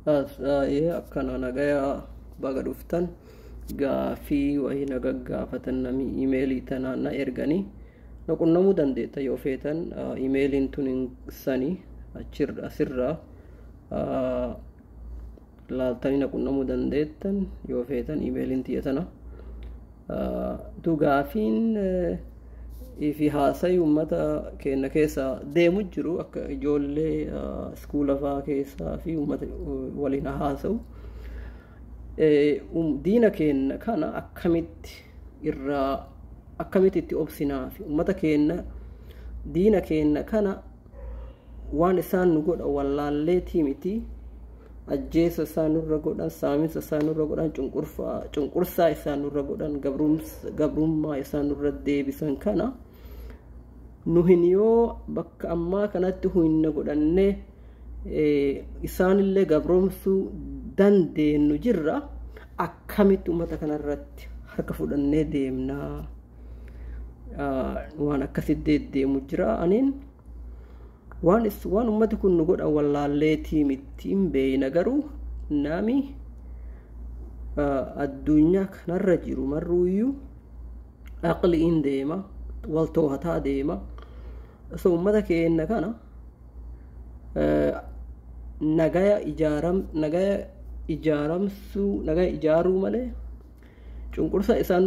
akkana nagaya baga dhuftan gaafii wayii naga gaafatan nami iimeelii tanaa na erganii na qunnamuu dandeetta yoo feetan iimeeliin tun sanii asirraa laaltanii na qunnamuu dandeettan yoo feetan iimeeliin tiyya tana tu gaafiin fi haasa'ii uummata keenya keessa deemu jiru akka ijoollee iskuula fa'aa keessaa fi uummata waliin haasa'u diina keenya kana akkamitti itti obsinaa fi uummata keenya diina keenya kana waan isaan nu godhan wallaalleetii miti ajjeesa isaan nurra godhan saaminsa isaan nurra godhan cunqursaa isaan nurra godhan gabrummaa isaan nurra deebisan kana nu hin yoo bakka ammaa kanatti hunna godhanne isaanillee gabroomsuu dandeenyu jirra akkamitti uummata kanarratti harka fudhannee deemnaa waan akkasitti deemu jira aniin waan ummati kun nu godhan wallaalleetii miti hin beeyna garuu nami addunyaa kanarra jiru marruuyyuu aqliin deema wal toohataa deema so ummata keenya kana nagaya ijaaruu malee cunqursa isaan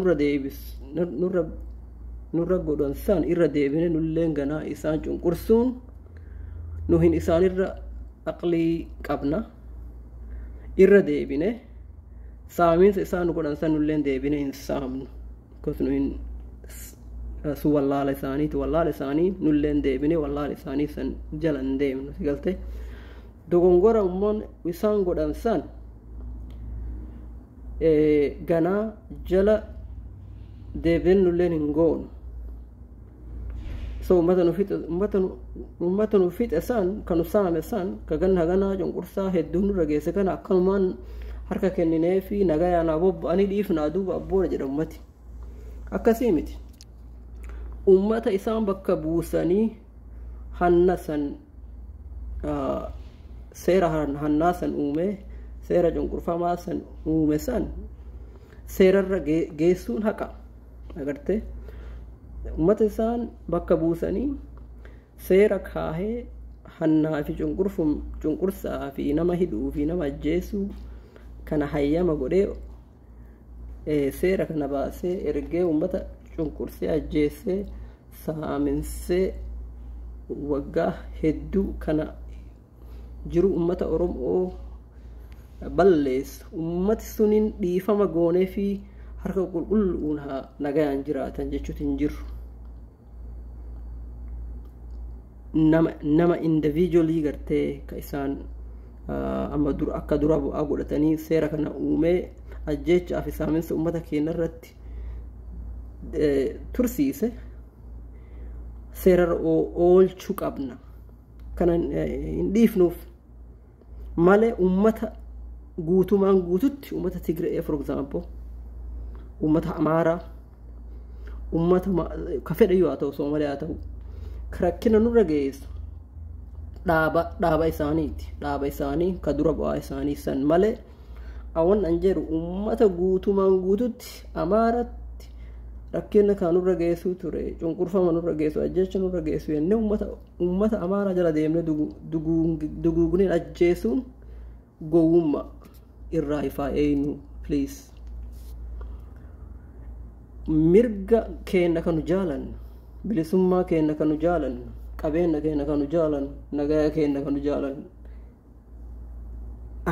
nurra godhan san irra deebine nulleen ganaa isaan cunqursuun nu hin isaanirra aqlii qabna irra deebine saamiinsa isaan godhan san nulleen deebine hin saamnu kos nu hin su wallaala isaanii nulleen deebine wallaala isaanii san jala hin deemnu sigalte dogongora ummoon isaan godhan san ganaa jala deebine nulleen hin goonu so ummata nu fixe san kanu saame san kagan hagana cunqursaa hedduu nurra geesse kana akkanumaan harka kenninee fi nagayaan bobba'anii dhiifnaa duuba abboona jedha ummati akkasii miti ummata isaan bakka buusanii hannasan seera hannaasan uume seera cunqurfamaa san uume san seerarra geessuun haqa agarte ummata isaan bakka buusanii seera kaahee hannaa fi cunqursaa fi nama hidhuu fi nama ajjeesuu kana hayyama godhee seera kana baasee ergee ummata cunqursee ajjeesee saaminsee waggaa hedduu kana jiru ummata Oromoo balleessu ummati suniin dhiifama goonee fi harka qulqulluun nagayaan jiraatan jechuutu hin jiru nama individually gartee ka isaan amma akka dura bu'aa godhatanii seera kana uumee ajjechaa fi saaminsa ummata keenya irratti tursiise seerarra oolchuu qabna kana hin dhiifnuuf malee ummata guutumaan guututti ummata Tigree for example ummata Amaaraa ummata ka fedhe yoo ta'u Soomaaliyaa haa ta'u rakkina nurra geessu dhaaba isaanii ka dura bu'aa isaanii san malee awan an jedhu ummata guutumaan guututti Amaaratti rakkina kan nurra geessu ture cunqurfama nurra geessu ajjecha nurra geessu yenne ummata Amaaraa jala deemne duguugneen ajjeesuun gowwummaa irraa ifaa eenyu please mirga keenya kanu jaalannu bilisummaa keenya kanu jaalannu qabeenya keenya kanu jaalannu nagaya keenya kanu jaalannu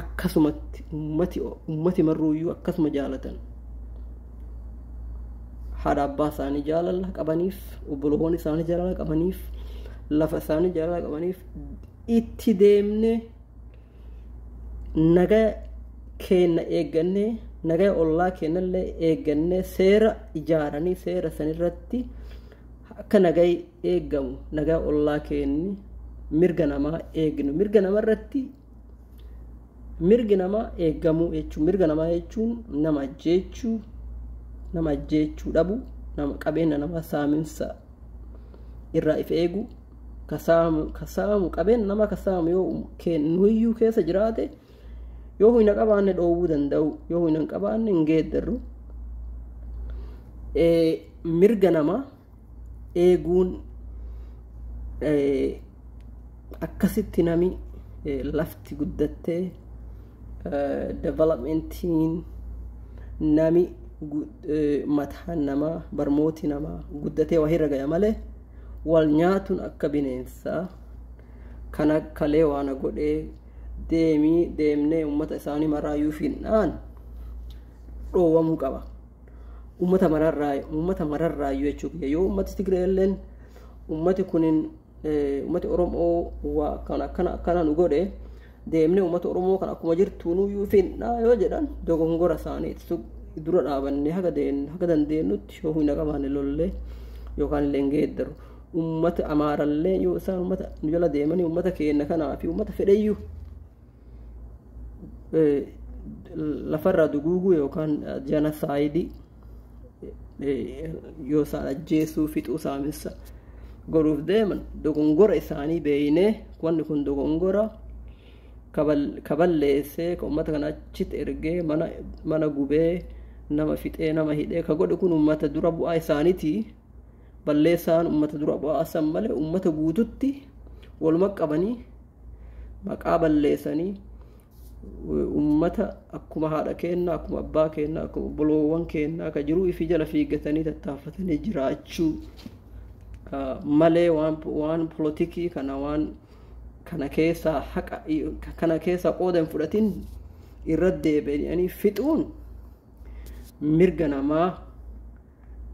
akkasumatti ummati marruuyyuu akkasuma jaalatan haadha abbaa isaanii jaalala qabaniif obboloonni isaanii jaalala qabaniif lafa isaanii jaalala qabaniif itti deemne nagaya keenya eeggannee nagaya ollaa keenyallee eeggannee seera ijaaranii seera sanirratti akka nagaya eeggamu nagaya ollaa keenni mirga namaa eegnu mirga namarratti mirgi namaa eeggamuu jechuun mirga namaa jechuun nama ajjeechuu dhabu nama qabeenya namaa saaminsa irraa if eegu kasaamu qabeenya namaa kasaamu yoo nuyyuu keessa jiraate yoo hin qabaanne dhoowwuu danda'u yoo hin qabaanne hin geeddarru mirga namaa eeguun akkasitti nami lafti guddattee developmentiin nami mataan namaa barmooti namaa guddatee waa irra gaya malee wal nyaatuun akka bineensaa kana kalee waan godhee deemnee ummata isaanii maraayyuu finnaan dhoowwamuu qaba. Ummata mararraayyuu jechuudha. Yoo ummati Tigreelleen ummati kunin ummati Oromoo waa kana nu godhe deemnee ummata Oromoo kan akkuma jirtu nuyyuu finnaa yoo jedhan dogongora isaaniitti dura dhaabannee haga dandeenyutti yoo hin qabaanne lollee yookaan illee hin geeddaru. Ummata Amaarallee yoo isaan ummata nu jala deemanii ummata keenya kanaa fi ummata fedheyyuu lafarraa duguuguu yookaan janasaayidii yoo isaan ajjeesuu fixuu saamessa godhuuf deeman dogongora isaanii beeynee wanni kun dogongora kaballeessee ka ummata kana achitti ergee mana gubee nama fixee nama hidhee ka godhe kun ummata dura bu'aa isaaniitii balleessaan ummata dura bu'aa san malee ummata guututti waluma qabanii maqaa balleessanii ummata akkuma haadha keenna akkuma abbaa keenna akkuma obboloowwan keenna ka jiru ifi jala fiiggatanii tattaafatanii jiraachuu malee waan politikii kana keessaa haqa kana keessaa qoodan fudhatin irra deebi'anii fixuun mirga namaa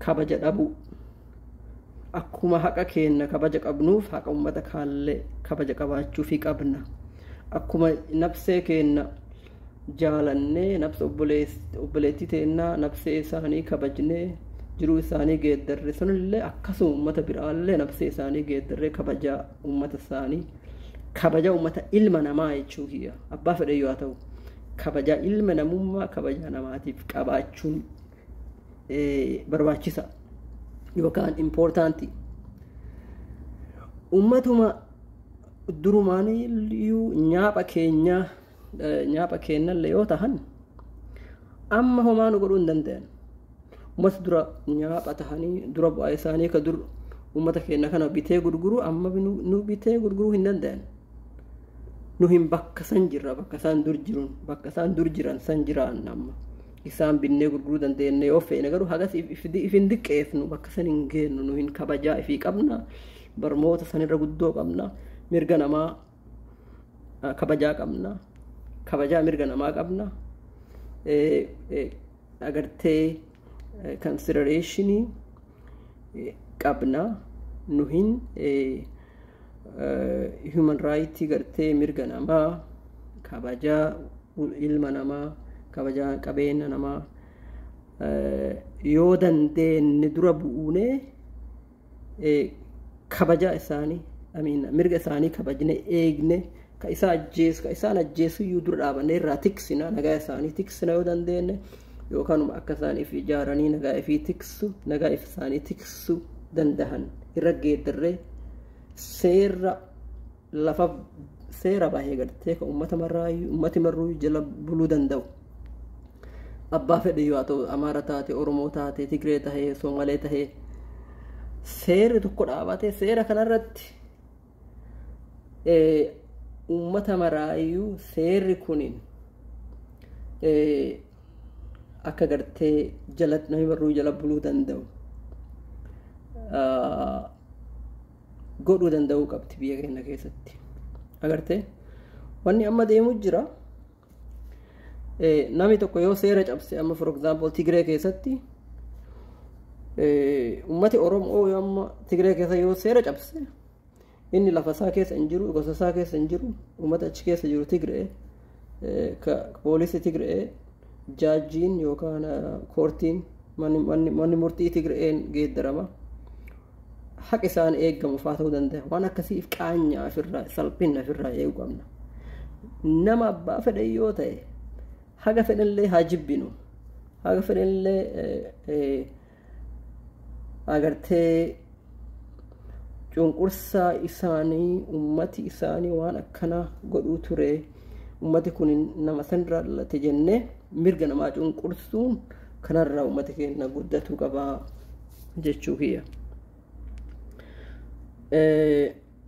kabaja dhabu akkuma haqa keenna kabaja qabnuuf haqa ummata kaallee kabaja qabaachuu fi qabna. Akkuma nafsee keenna jaalannee nafsa obboleettii teennaa nafsee isaanii kabajnee jiruu isaanii geeddarre sunillee akkasuma ummata biraallee nafsee isaanii geeddarree kabajaa ummata isaanii kabajaa ummata ilma namaa jechuu kiyya abbaa fedhe yoo ta'u kabajaa ilma namummaa kabajaa namaatiif qabaachuun barbaachisa yookaan importanti. Ummatuma durumaaniyyuu nyaapha keenyallee yoo tahan amma homaa nu godhuu hin danda'an. Ummata dura nyaapha tahanii dura bu'aa isaanii ka dur ummata keenya kana bitee gurguru amma nu bitee gurguruu hin danda'an. Nu hin bakka san jirra bakka isaan dur jiran san jiraan amma isaan binnee gurguruu dandeenya yoo feene garuu hagas ifin diqqeefnu bakka san hin geennu nu hin kabajaa ifii qabna barmoota sanirra guddoo qabna. Mirga namaa kabajaa qabna kabajaa mirga namaa qabna agartee considerationii qabna nu hin human right gartee mirga namaa kabajaa ilma namaa kabajaa qabeenya namaa yoo dandeenye dura bu'uunee kabajaa isaanii mirga isaanii kabajne eegne ka isaan ajjeesu iyyuu dura dhaabannee irraa tiksina nagaa isaanii tiksina yoo dandeenye yookaan akka isaaniif ijaaranii nagaa ifii tiksu nagaa isaanii tiksu dandahan irra geeddarree seera bahee gartee ka ummati marruu jala buluu danda'u abbaa fedhe yoo ta'u Amaara taate Oromoo taate Tigree tahee Soomalee tahee seerri tokko dhaabatee seera kanarratti ummata maraayyuu seerri kunin akka gartee namni marruu jala buluu danda'u godhuu danda'uu qabdi biyya keenya keessatti agartee wanni amma deemu jira. Namni tokko yoo seera cabse amma for example Tigree keessatti ummati Oromoo yoo amma Tigree keessa yoo seera cabse inni lafa isaa keessa hin jiru gosa isaa keessa hin jiru ummata achi keessa jiru Tigree ka poolisii Tigree jaajiin yookaan koortiin manni murtii Tigreen geeddarama haq isaan eeggamu faa ta'uu danda'a waan akkasiif qaanyaa ofirraa salphina ofirraa eeguu qabna. Nama abbaa fedhe yoo ta'e haga fedhallee haa jibbinu haga fedhallee agartee cunqursaa isaanii ummati isaanii waan akkana godhuu ture ummati kun nama sanirraa dhalate jennee mirga namaa cunqursuun kanarraa ummati keenya guddatu qabaa jechuu kiyya.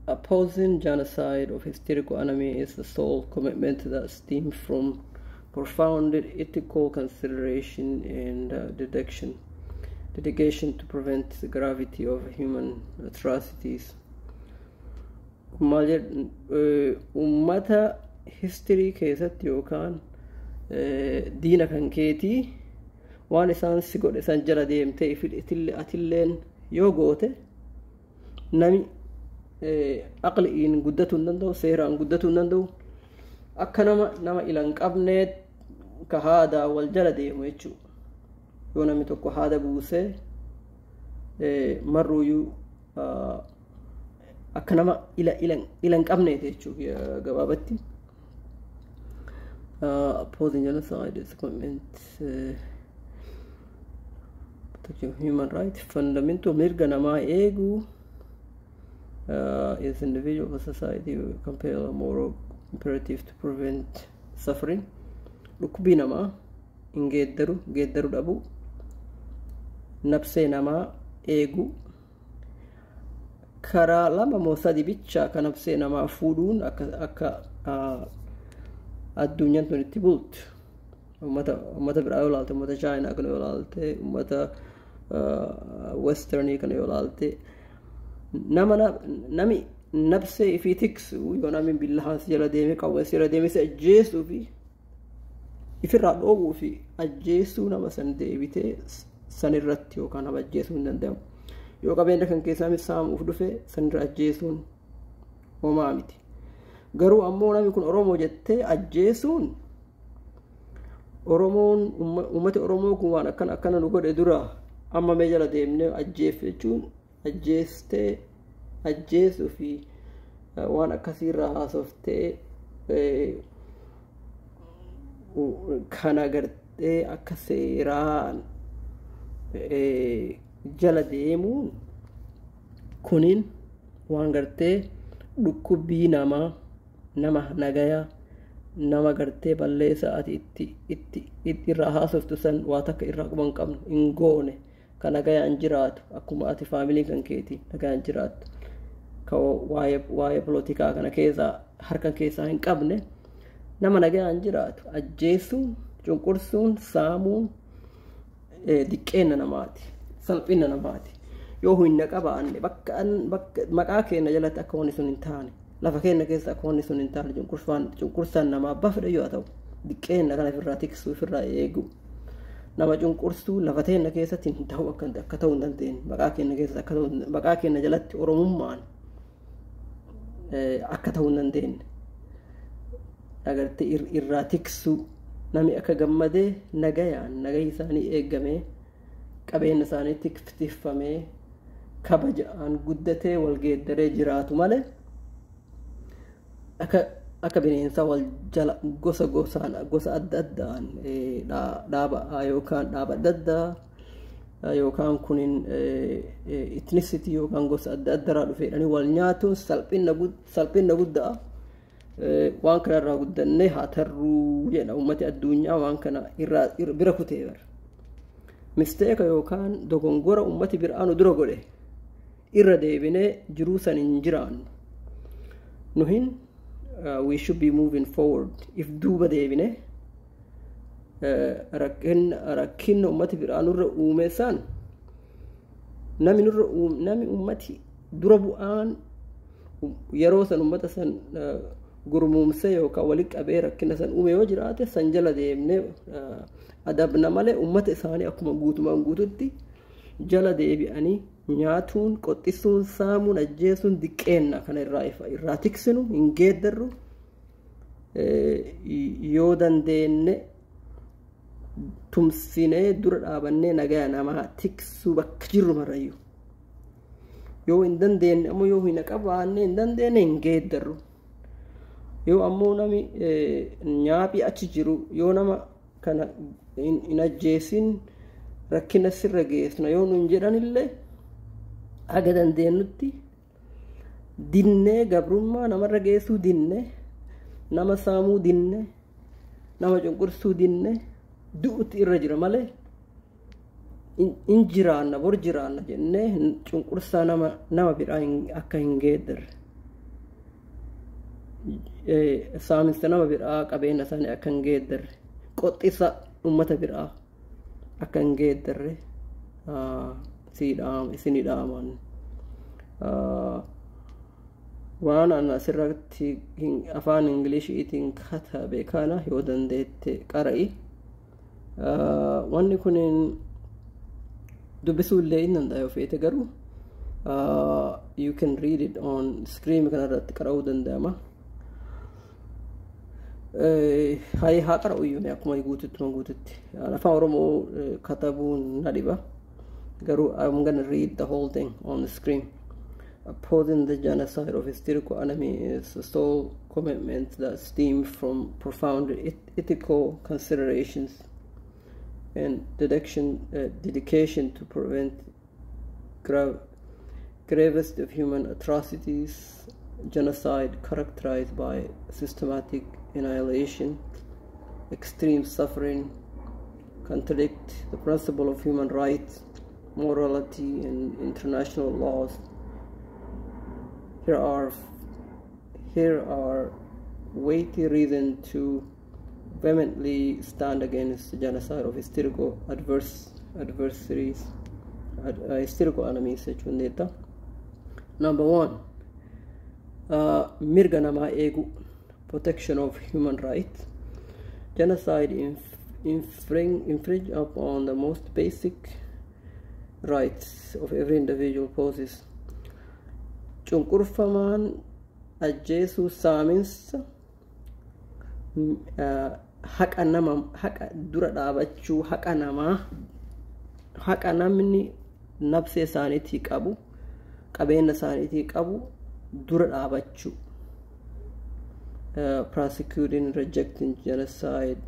Opposing genocide of historical enemy is the sole commitment that stems from profound ethical consideration and dedication to prevent the gravity of human atrocities. Ummata history keessatti yookaan diina kan keetii waan isaan si godhe san jala deemtee atilleen yoo goote nami aqliin guddatu hin danda'u, seeraan guddatu hin danda'u, akka nama ilan qabneet ka haadaa wal jala deemu jechuudha. Yoo namni tokko haada buusee marruuyyuu akka nama ilan qabneet jechuudha gabaabatti. Opposing genocide is commitment protecting human rights, fundamental mirga namaa eeguu is individual or society compel a moral imperative to prevent suffering. Dhukkubii namaa hin geeddaru dhabu, nafsee namaa eegu, karaa lama moo sadi bichaa kan nafsee namaa fuudhuun akka addunyaan tun itti bultu. Ummata biraa yoo laalte, ummata chaayinaa kana yoo laalte, ummata westernii kana yoo laalte, nami nafsee ifii tiksu yoo nami billahaas jala deeme qawwees jala deeme si ajjeesuu fi ifirraa dhoowwuu fi ajjeesuu nama san deebitee san irratti yookaan nama ajjeesuu hin danda'amu. Yoo qabeenya kan keessaa saamuuf dhufe san irra ajjeesuun homaa miti. Garuu ammoo namni kun Oromoo jettee ajjeesuun ummati Oromoo kun waan akkana nu godhe dura amma mee jala deemnee ajjeef jechuun ajjeesuu fi waan akkasiirraa haasoftee kana gartee akka seeraan jala deemuun kunin waan gartee dhukkubii nama nagaya nama gartee balleessa ati itti irraa haasoftu san waa takka irraa quban qabnu hin goone ka nagayaan jiraatu akkuma ati faamilii kan keetii nagayaan jiraatu ka waa'ee polotikaa kana keessaa harka keessaa hin qabne nama nagayaan jiraatu ajjeesuun cunqursuun saamuun diqqeenna namaati, salphina namaati. Yoo hinna qabaanne bakka maqaa keenya jalatti akka wanni sun hin taane, lafa keenya keessa akka wanni sun hin taane cunqursaan namaa bafadha yoo ta'u diqqeenna kana ofirraa tiksuu ofirraa eegu nama cunqursuu lafa keenya keessatti hin ta'u akka ta'uu hin dandeenye maqaa keenya keessa akka ta'u maqaa keenya jalatti oromummaan akka ta'uu hin dandeenye agartee irraa tiksuu nami akka gammadee nagayi isaanii eegamee qabeenya isaanii tikfamee kabajaan guddatee wal geeddaree jiraatu malee akka bineensa wal jala gosa adda addaan dhaaba yookaan dhaaba adda addaa yookaan kunin ethnicity yookaan gosa adda addaarraa dhufeedhanii wal nyaatuun salphina guddaa waan kana irraa guddannee haa tarruu jedha ummati addunyaa waan kana bira kutee bara. Misteeka yookaan dogongora ummati biraanu dura godhe irra deebinee jiruu san hin jiraannu. Nuhin we should be moving forward if duuba deebine rakkinna ummati biraanurra uume san nami ummati dura bu'aan yeroo san ummata san gurmuumsee yookaan walitti qabee rakkina san uume yoo jiraate san jala deemnee adabna malee ummata isaanii akkuma guutumaan guututti jala deebi'anii nyaatuun qoxxisuun saamuun ajjeesuun diqqeenna kana irraa tiksinu hin geeddarru yoo dandeenye tumsinee dura dhaabannee nagaya namaa tiksuu bakka jirru marayyuu yoo hin dandeenye ammoo yoo hin qabaanne hin dandeenye hin geeddarru yoo ammoo nami nyaaphii achi jiru yoo nama kana hin ajjeesin rakkina sirra geessina yoo nun jedhanillee aga dandeenyutti dinnee gabrummaa namarra geessuu dinnee nama saamuu dinne nama cunqursuu dinne du'utti irra jira malee in jiraanna bor jiraanna jennee cunqursaa nama biraa akka hin geeddarre saaminsa nama biraa qabeenya isaanii akka hin geeddarre qoxxisa ummata biraa akka hin geeddarre isinii dhaaman waan an asirratti afaan ingiliishiitiin katabe kana yoo dandeette qara'i wanni kun dubbisuullee hin danda'u feete garuu you can read it on screen kanarratti qara'uu danda'ama haa qara'uyyuu akkuma guututti afaan oromoo katabuun na dhiba garuu I'm gonna read the whole thing on the screen. Opposing the genocide of hysterical enemy is a sole commitment that stems from profound ethical considerations and dedication to prevent gravest of human atrocities, genocide characterized by systematic annihilation, extreme suffering, contradict the principle of human rights, morality, and international laws. Here are weighty reasons to vehemently stand against the genocide of hysterical hysterical enemies. Number one, mirga nama egu, protection of human rights. Genocide infringe upon the most basic rights of every individual poses. Cunqurfamaan ajjeesuu saaminsa haqa dura dhaabachuu haqa namni nafsee isaaniitii qabu qabeenya isaaniitii qabu dura dhaabachuu prosecuting rejecting genocide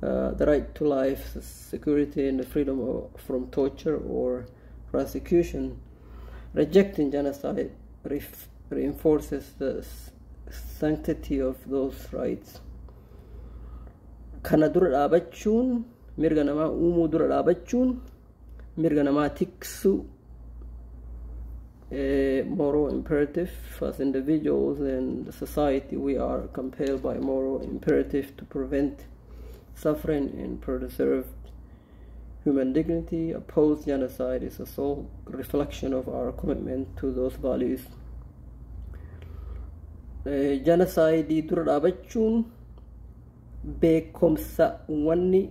the right to life, security, and the freedom from torture or prosecution. Rejecting genocide reinforces the sanctity of those rights. Kana dura dhaabachuun mirga namaa uumuu dura dhaabachuun mirga namaa tiksu moral imperative. As individuals and society, we are compelled by moral imperative to prevent suffering and preserve human dignity. Oppose genocide is a sole reflection of our commitment to those values. Genocide dura dhaabachuun beekumsa wanni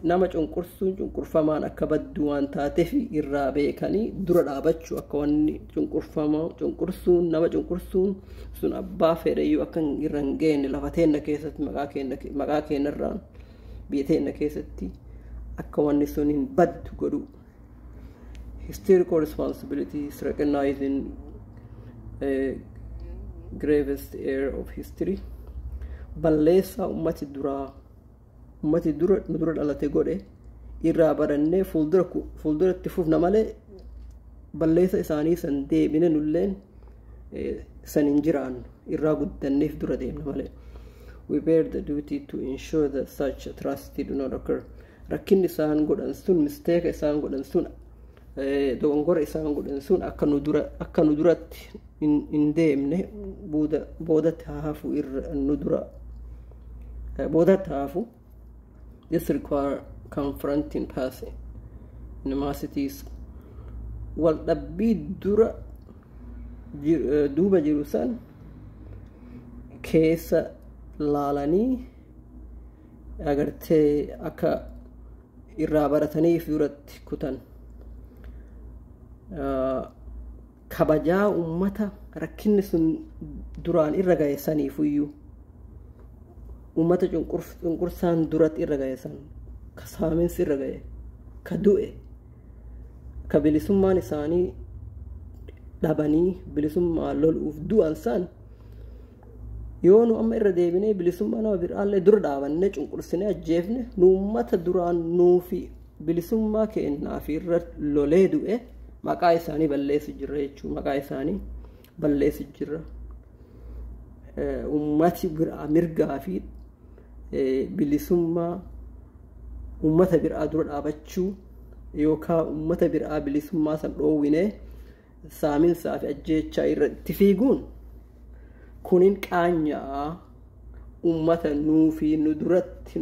nama cunqurfamaan akka baddu waan taateef irraa beekanii dura dhaabachuu akka wanni cunqursuun nama cunqursuun sun abbaa fedhayyuu akka irra hin geenne lafa teenna keessatti maqaa keenyarraan biyya teenna keessatti akka wanni sun hin baddu godhu. Historical responsibilities recognizing gravest error of history. Balleessa ummati dura dhalate godhe irraa barannee fuulduratti fufna malee balleessa isaanii san deebine nulleen san hin jiraannu irraa guddanneef dura deemna malee. We bear the duty to ensure that such atrocity do not occur. Rakkinni isaan godhan sun, misteeka isaan godhan sun, dogongora isaan godhan sun akka nu duratti hin deemne boodatti haafu nu dura boodatti haafu. This requires confronting past animosities. Wal dhabbii duuba jiru san keessa laalanii agartee akka irraa barataniif duratti kutan. Kabajaa ummata rakkinni sun duraan irra ga'e saniifuyyuu ummata cunqursaan duratti irra ga'e san ka saaminsi irra ga'e ka du'e ka bilisummaan isaanii dhabanii bilisummaa loluuf du'an san yoo nu amma irra deebinee bilisummaa nama biraallee dura dhaabannee cunqursinee ajjeefne nu ummata duraan nuufi bilisummaa keennaaf irra lolee du'e maqaa isaanii balleessu jirra jechuu maqaa isaanii balleessu jirra. ummati biraa mirgaa fi bilisummaa ummata biraa dura dhaabachuu yookaan ummata biraa bilisummaa san dhoowwine saaminsaa fi ajjeechaa irratti fiiguun kunin qaanyaa ummata nuu fi nu duratti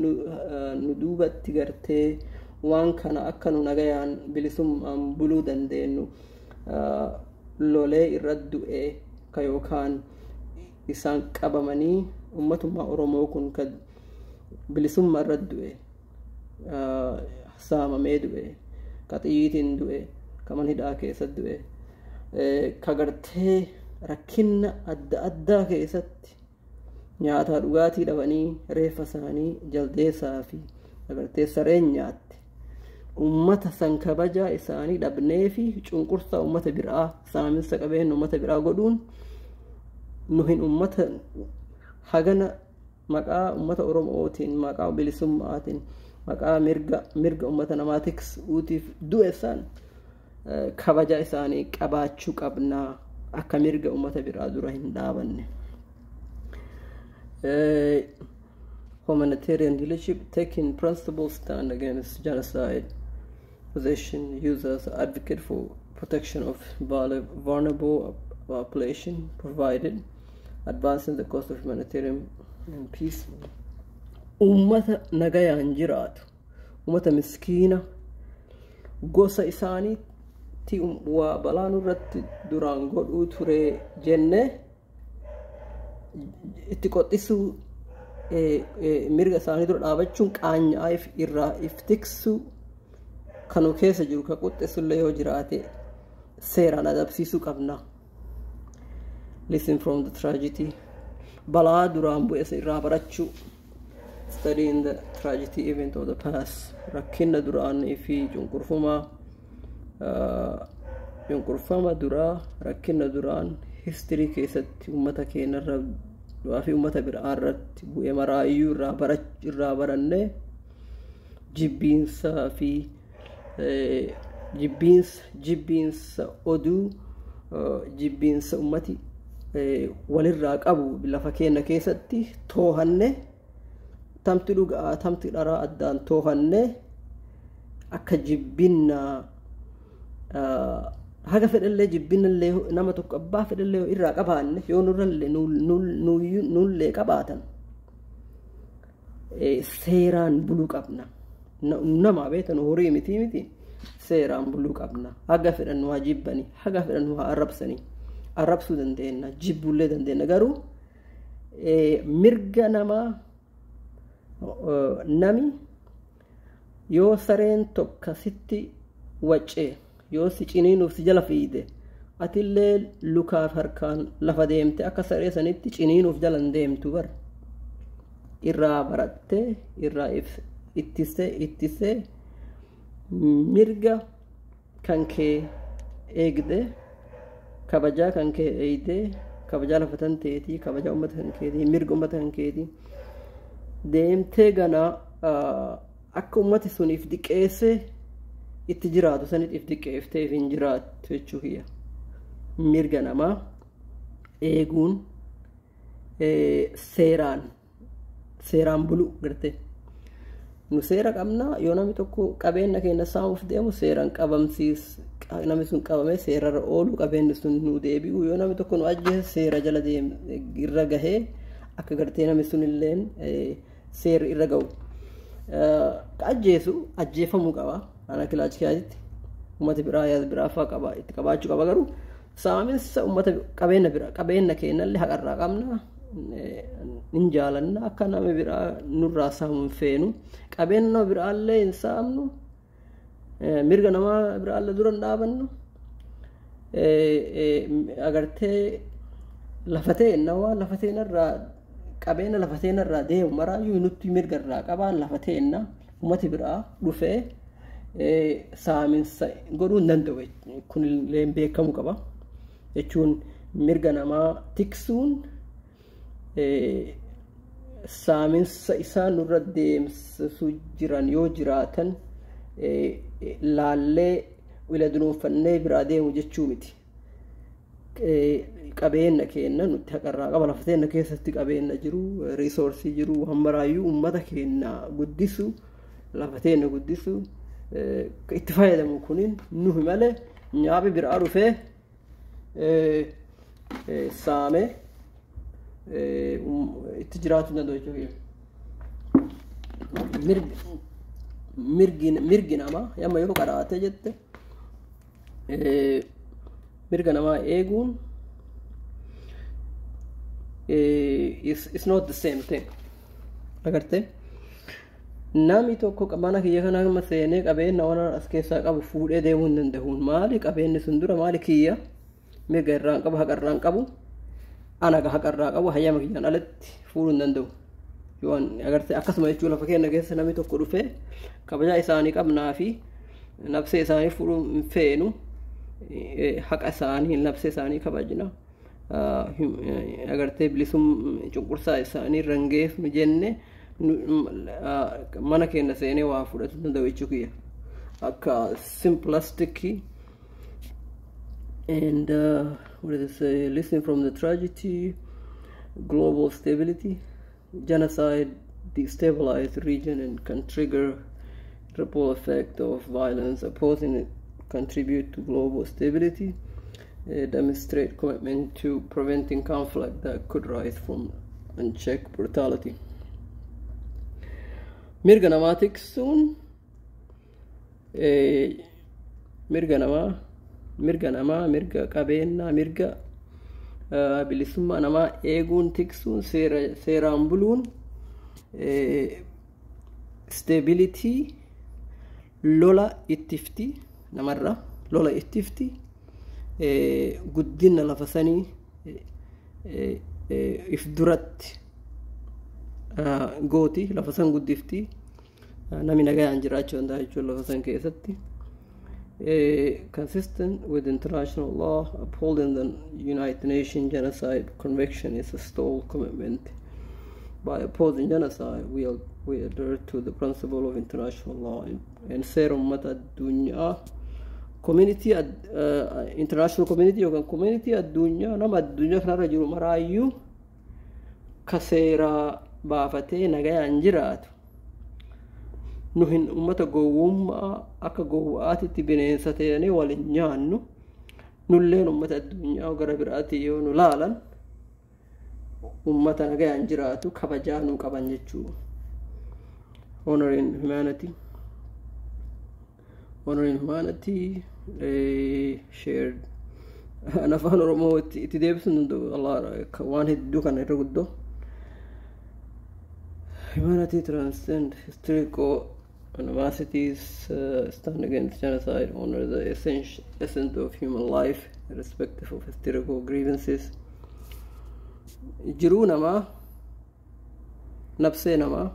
nu duubatti gartee waan kana akka nu nagayaan bilisummaan buluu dandeenyu lolee irra du'e ka yookaan isaan qabamanii ummatummaa Oromoo kun ka bilisummaa irra du'e saamamee du'e ka xiyyiitiin du'e ka mana hidhaa keessa du'e ka gartee rakkina adda addaa keessatti nyaataa dhugaatii dhabanii reeffa isaanii jaldeessaa fi agartee sareen nyaatte ummata san kabajaa isaanii dhabnee fi cunqursaa ummata biraa saaminsa qabeenya ummata biraa godhuun nu hin ummata hagana maqaa ummata Oromootiin maqaa bilisummaatiin maqaa mirga ummata namaatiks uutiif du'e san kabajaa isaanii qabaachuu qabnaa akka mirga ummata biraa dura hin dhaabanne. Humanitarian leadership taking principled stand against genocide, position users advocate for protection of vulnerable population, provided advancing the cause of humanitarian and peace. Ummata nagayaan jiraatu ummata miskiina gosa isaaniitti waa balaa nurratti duraan godhuu ture jenne itti qoxxisuu mirga isaanii dura dhaabachuun qaanyaa irraa iftiksuu kanu keessa jiru ka qoxxisuullee yoo jiraate seeraan adabsiisuu qabna. Listen from the tragedy. Balaa duraan bu'e irraa barachuu. Studying the tragedy event of the past. Rakkina duraanii fi cunqurfama duraa rakkina duraan history keessatti ummata keenyarra fi ummata biraa irratti bu'e maraayyuu irraa baranne jibbiinsa fi jibbiinsa oduu jibbiinsa ummati walirraa qabu lafa keenya keessatti toohanne tamti dhugaa tamti dharaa addaan toohanne akka jibbinna haga fedhallee jibbinallee nama tokko abbaa fedhallee irraa qabaanne yoo nurrallee nullee qabaatan seeraan buluu qabna. Nama beetan horii miti seeraan buluu qabna. Haga fedhan waa jibbanii haga fedhan waa arrabsuu dandeenya jibbullee dandeenya garuu mirga namaa nami yoo sareen tokko sitti waccee yoo si ciniinuuf si jala fiide atillee lukaaf harkaan lafa deemte akka saree sanitti ciniinuuf jala hin deemtu bar irraa baratte irraa ittisee mirga kan kee eegde kabajaa kan kee eeyde kabajaa lafa tan teetii kabajaa ummata kan keetii mirga ummata kan keetii deemtee ganaa akka ummati suniif diqqeesse itti jiraatu sanit if diqqeefteef hin jiraattu jechuu kiyya. Mirga namaa eeguun seeraan bulu garte nu seera qabna yoo namni tokko qabeenya keenya saamuuf deemu seeraan namni sun qabamee seerarra oolu qabeenyi sun nu deebi'u yoo namni tokko nu ajjeese seera jala irra gahee akka gartee namni sun illeen seerri irra ga'u ajjeefamuu qaba. Ana kilaachi kiyyaatitti ummata biraa yaada biraa fa'aa qaba itti qabaachuu qaba garuu saaminsa ummata qabeenya keenyallee haqarraa qabna hin jaalanna akka nama biraa nurraa saamu hin feenu qabeenya nama biraallee hin saamnu mirga namaa biraallee dura hin dhaabannu agartee lafateenarraa qabeenya lafateenarraa deemu maraayyuu nutti mirga irraa qabaan lafateena ummati biraa dhufee saaminsa godhuu hin danda'u kunillee beekamuu qaba jechuun mirga namaa tiksuun saaminsa isaan nurra deemsisuu jiran yoo jiraatan laallee wila dunuunfannee biraa deemu jechuu miti. qabeenya keenya nutti haqarraa qaba lafa teenya keessatti qabeenya jiru reesoorsii jiru hammaraayyuu uummata keenya guddisu lafa teenya guddisu itti fayyadamu kunin nuhi malee nyaabi biraa dhufee saame itti jiraatu danda'u jechuudha. Mirgi namaa yamma yoo qaraate jette mirga namaa eeguun is not the same thing. Agarte namni tokko mana kiyya kana amma seenee qabeenya waan as keessaa qabu fuudhee deemuu hin danda'u. Maali qabeenyi sun dura maali kiyya mirga irraan qabu haqa irraan qabu ana haqa irraa qabu hayyama kiyyaan alatti fuudhuu hin danda'u. Yoon agarte akkasuma jechuun lafa keenya keessa namni tokko dhufee kabajaa isaanii qabnaa fi nafsee isaanii fuudhuu hin feenu haqa isaanii nafsee isaanii kabajna. Agarte bilisum cunqursaa isaanii rangeef nu jenne mana keenya seenee waa fudhatu danda'u jechuu kiyya akka simplistic and what did it say, listening from the tragedy, global stability, genocide destabilize the region and can trigger ripple effect of violence, opposing it contribute to global stability, demonstrate commitment to preventing conflict that could rise from unchecked brutality. Mirga namaa tiksuun mirga qabeenya mirga bilisummaa namaa eeguun tiksuun seeraan buluun stability lola ittifti namarra lola ittifti guddina lafa sanii if duratti gooti lafa san guddifti namni nagayaan jiraachuu danda'a jechuudha lafa san keessatti. Consistent with international law, upholding the United Nations Genocide Convention is a sole commitment. By opposing genocide, we adhere to the principle of international law and seera ummata addunyaa community international community yookaan community addunyaa nama addunyaa kanarra jiru maraayyuu ka seeraa baafatee nagayaan jiraatu. Nuhin ummata gowwummaa akka gowwaatitti bineensa ta'anii waliin nyaannu nulleen ummata addunyaa gara biraatti yoo nu laalan ummata nagayaan jiraatu kabajaa nu qaban jechuudha. Honoring humanity shared afaan oromoo itti deebisuun Allah waan hedduu kana irra guddoo humanity transcend historical universities stand against genocide, honor the essence of human life, irrespective of historical grievances. Jiruu namaa nafsee namaa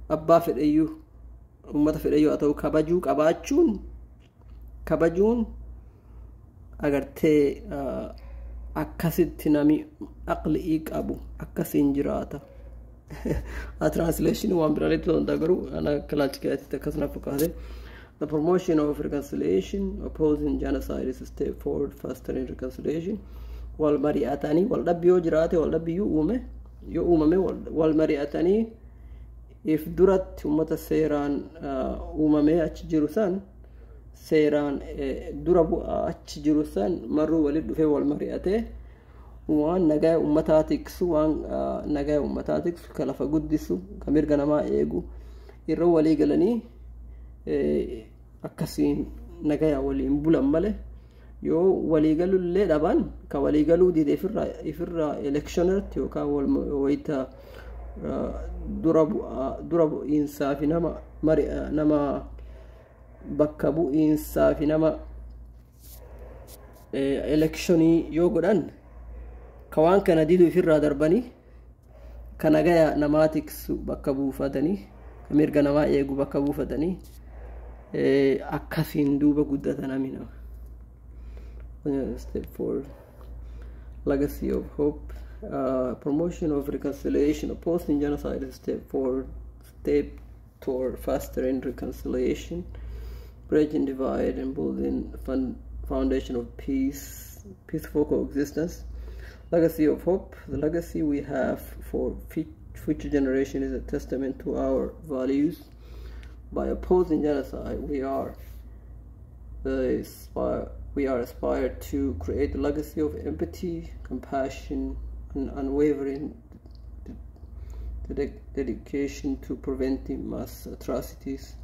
abbaa fedhayyuu ummata fedhayyuu haa ta'u kabajuun agartee akkasitti nami aqlii qabu akkasiin jiraata. A translation one bralito dagaru ana kalachkati takasna fakade. The promotion of reconciliation, opposing genocide is a step forward faster in reconciliation. Wal mari'atani wal dabbiyo jiraate wal dabbiyo uumame wal mari'atani if durat ummata seeraan uumame achi jiru san seeraan dura bu'aa achi jiru san marru walid dhufe wal mari'ate waan nagaa ummataa tiksu waan nagaa ummataa tiksu kalafa guddisu kamirga namaa eegu irra walii galanii akkasiin nagaa waliin bulan male yoo walii galullee dhaban ka walii galuu dide ifirra electioneert yookaan wayita dura bu'iinsaa fi nama bakka bu'iinsaa fi nama electionii yoo godhan kawaan kana didu ifirraa darbanii kana gaya namaa tiksu bakka buufatanii kamirga namaa eegu bakka buufatanii akkasiin duuba guddatan amina. Step 4 legacy of hope, promotion of reconciliation, opposing genocide is step toward fostering reconciliation, bridging divide and building foundation of peace peaceful coexistence. Legacy of hope. The legacy we have for future generation is a testament to our values. By opposing genocide, we are aspired to create a legacy of empathy, compassion, and unwavering dedication to preventing mass atrocities.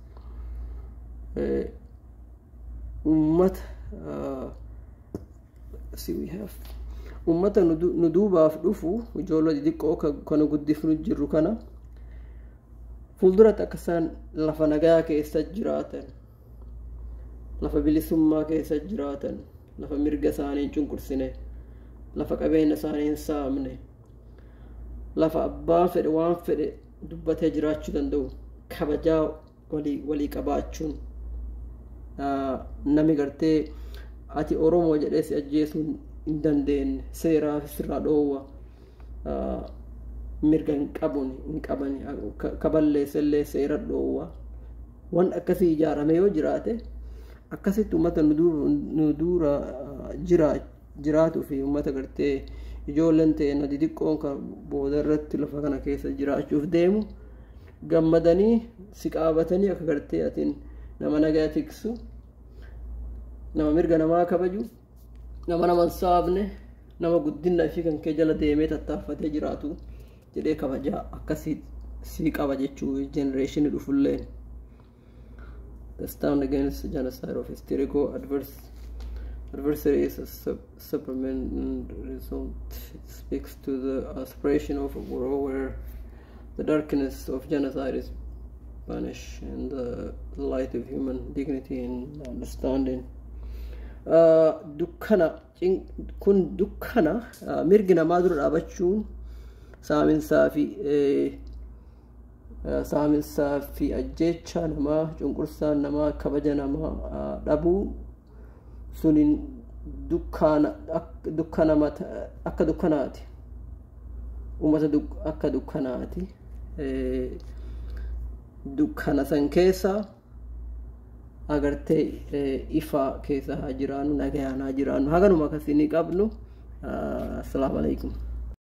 Ummata nu duubaaf dhufu ijoollota xixiqqoo kana guddifnu jirru kana fuulduratti akka isaan lafa nagaa keessa jiraatan, lafa bilisummaa keessa jiraatan, lafa mirga isaanii hin cunqursine, lafa qabeenya isaanii hin saamne, lafa abbaan fedhe waan fedhe dubbatee jiraachuu danda'u kabajaa walii qabaachuun nami gartee ati Oromoo jedhee si ajjeesuun hin dandeenye seeraa sirraa dhoowwa mirga hin qaban kaballeessellee seera dhoowwa waan akkasii ijaarame yoo jiraate akkasitti uummata nu dura jiraatuu fi uummata gartee ijoolleen ta'e na xixiqqoon kan booda irratti lafa kana keessa jiraachuuf deemu gammadanii si qaabatanii akka gartee atiin nama nagaa tiksu, nama mirga namaa kabaju, nama saabne, nama guddina fi kan kee jala deemee tattaaffatee jiraatu jedhee kabajaa akkasii si qaba jechuu generation dhufulleen. The stand against genocide of hysterical adversary is a superman result. It speaks to the aspiration of a world where the darkness of genocide is banished and the light of human dignity and understanding. Dukkana mirgi namaa dura dhaabachuun saaminsaa fi ajjeechaa namaa, cunqursaan namaa, kabaja namaa dhabuu sunin akka dukkanaati. Uummata akka dukkanaati. Dukkana san keessa agartee ifa keessa haa jiraannu, nagayaan haa jiraannu. Haganuma akkasii ni qabnu. Assalaamu alaikum.